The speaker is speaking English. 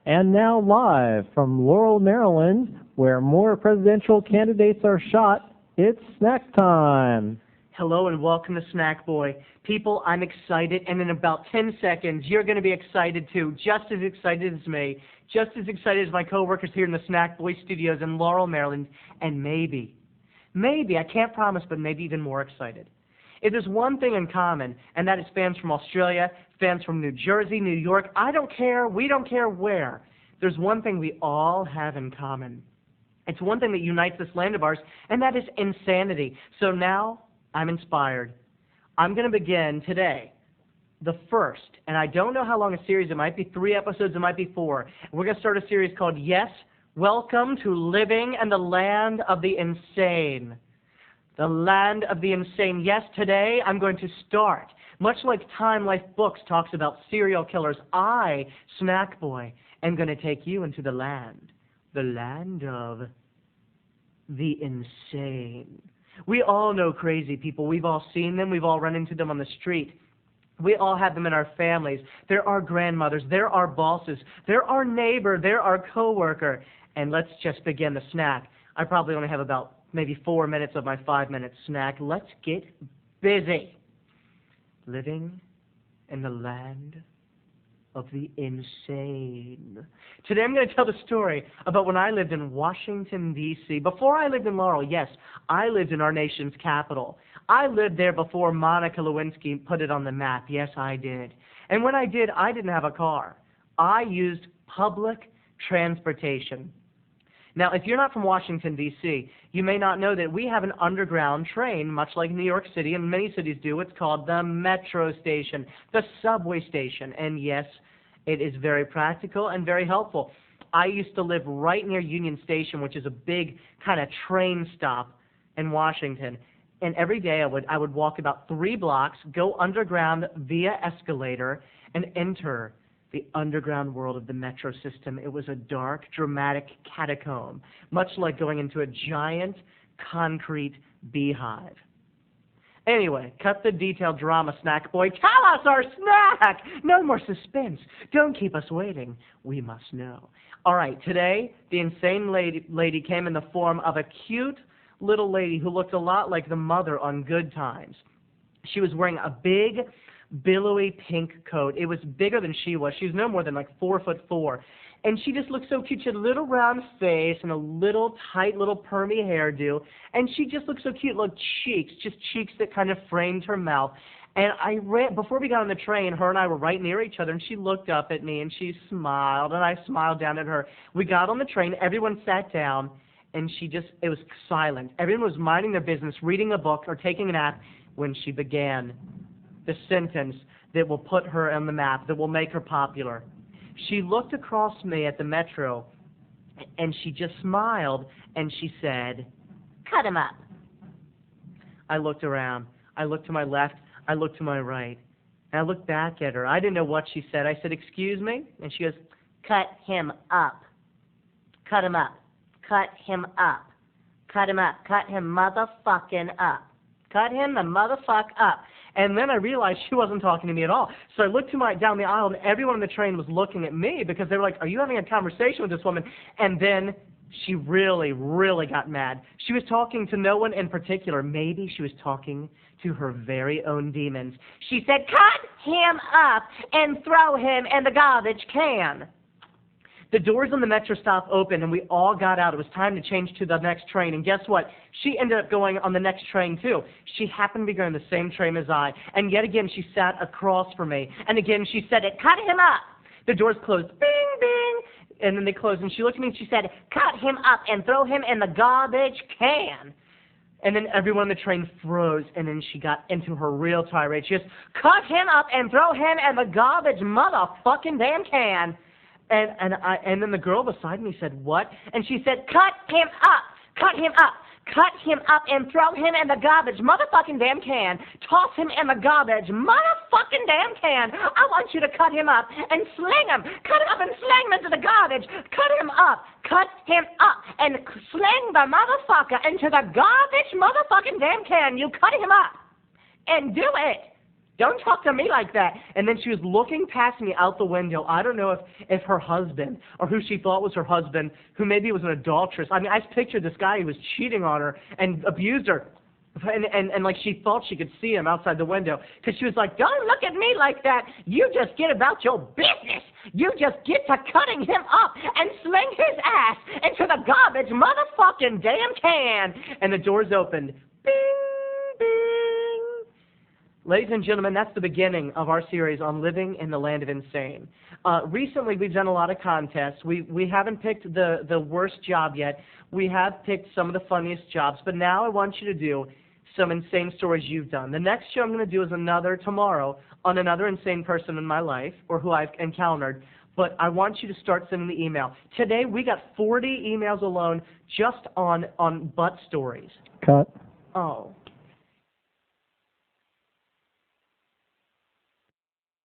And now live from Laurel, Maryland, where more presidential candidates are shot, it's snack time. Hello and welcome to Snackboy. People, I'm excited, and in about 10 seconds, you're going to be excited too, just as excited as me, just as excited as my coworkers here in the Snackboy studios in Laurel, Maryland, and maybe, I can't promise, but maybe even more excited. If there's one thing in common, and that is fans from Australia, fans from New Jersey, New York, I don't care, we don't care where. There's one thing we all have in common. It's one thing that unites this land of ours, and that is insanity. So now, I'm inspired. I'm going to begin today, the first, and I don't know how long a series, it might be 3 episodes, it might be 4. We're going to start a series called Yes, Welcome to Living in the Land of the Insane. The land of the insane. Yes, today I'm going to start. Much like Time Life Books talks about serial killers, I, Snackboy, am going to take you into the land of the insane. We all know crazy people. We've all seen them. We've all run into them on the street. We all have them in our families. They're our grandmothers. They're our bosses. They're our neighbor. They're our coworker. And let's just begin the snack. I probably only have about maybe 4 minutes of my 5-minute snack. Let's get busy. Living in the land of the insane. Today I'm going to tell the story about when I lived in Washington, D.C. Before I lived in Laurel, yes, I lived in our nation's capital. I lived there before Monica Lewinsky put it on the map. Yes, I did. And when I did, I didn't have a car. I used public transportation. Now, if you're not from Washington, D.C., you may not know that we have an underground train, much like New York City and many cities do. It's called the metro station, the subway station. And yes, it is very practical and very helpful. I used to live right near Union Station, which is a big kind of train stop in Washington. And every day I would walk about 3 blocks, go underground via escalator, and enter the underground world of the metro system. It was a dark, dramatic catacomb, much like going into a giant concrete beehive. Anyway, cut the detailed drama, Snackboy. Tell us our snack! No more suspense. Don't keep us waiting. We must know. All right, today, the insane lady came in the form of a cute little lady who looked a lot like the mother on Good Times. She was wearing a big, billowy pink coat. It was bigger than she was. She was no more than like 4'4". And she just looked so cute. She had a little round face and a little tight little permy hairdo. And she just looked so cute. Looked cheeks, just cheeks that kind of framed her mouth. And before we got on the train, her and I were right near each other, and she looked up at me and she smiled, and I smiled down at her. We got on the train, everyone sat down, and it was silent. Everyone was minding their business, reading a book or taking a nap when she began the sentence that will put her on the map, that will make her popular. She looked across me at the metro, and she just smiled, and she said, "Cut him up." I looked around. I looked to my left. I looked to my right. And I looked back at her. I didn't know what she said. I said, "Excuse me?" And she goes, "Cut him up. Cut him up. Cut him up. Cut him up. Cut him motherfucking up. Cut him the motherfuck up." And then I realized she wasn't talking to me at all. So I looked down the aisle, and everyone on the train was looking at me because they were like, "Are you having a conversation with this woman?" And then she really, really got mad. She was talking to no one in particular. Maybe she was talking to her very own demons. She said, "Cut him up and throw him in the garbage can." The doors on the metro stop opened, and we all got out. It was time to change to the next train. And guess what? She ended up going on the next train, too. She happened to be going the same train as I. And yet again, she sat across from me. And again, she said, "Cut him up." The doors closed. Bing, bing. And then they closed. And she looked at me and she said, "Cut him up and throw him in the garbage can." And then everyone on the train froze. And then she got into her real tirade. She goes, "Cut him up and throw him in the garbage motherfucking damn can." And then the girl beside me said, "What?" And she said, "Cut him up, cut him up, cut him up and throw him in the garbage motherfucking damn can. Toss him in the garbage motherfucking damn can. I want you to cut him up and sling him. Cut him up and sling him into the garbage. Cut him up and sling the motherfucker into the garbage motherfucking damn can. You cut him up and do it Don't talk to me like that. And then she was looking past me out the window. I don't know if her husband or who she thought was her husband, who maybe was an adulteress. I mean, I pictured this guy who was cheating on her and abused her. And like she thought she could see him outside the window because she was like, don't look at me like that. You just get about your business. You just get to cutting him up and sling his ass into the garbage motherfucking damn can. And the doors opened. Bing, bing. Ladies and gentlemen, that's the beginning of our series on living in the land of insane. Recently, we've done a lot of contests. We haven't picked the worst job yet. We have picked some of the funniest jobs, but now I want you to do some insane stories you've done. The next show I'm going to do is tomorrow on another insane person in my life or who I've encountered, but I want you to start sending the email. Today, we got 40 emails alone just on butt stories. Cut. Oh.